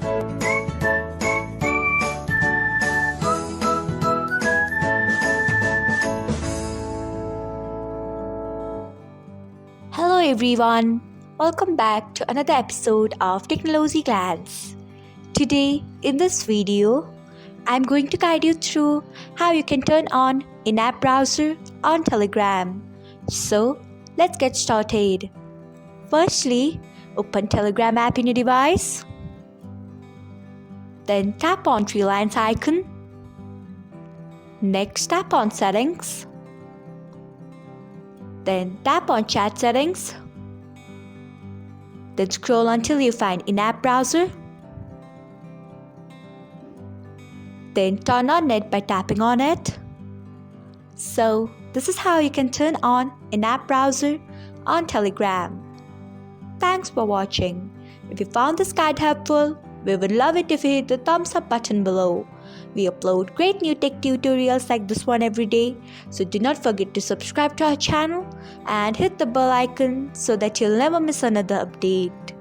Hello everyone, welcome back to another episode of Technologyglance. Today in this video, I'm going to guide you through how you can turn on in-app browser on Telegram. So let's get started. Firstly, open Telegram app in your device. Then tap on three lines icon. Next tap on settings. Then tap on chat settings. Then scroll until you find in-app browser. Then turn on it by tapping on it. So this is how you can turn on in-app browser on Telegram. Thanks for watching. If you found this guide helpful, we would love it if you hit the thumbs up button below. We upload great new tech tutorials like this one every day, so do not forget to subscribe to our channel and hit the bell icon so that you'll never miss another update.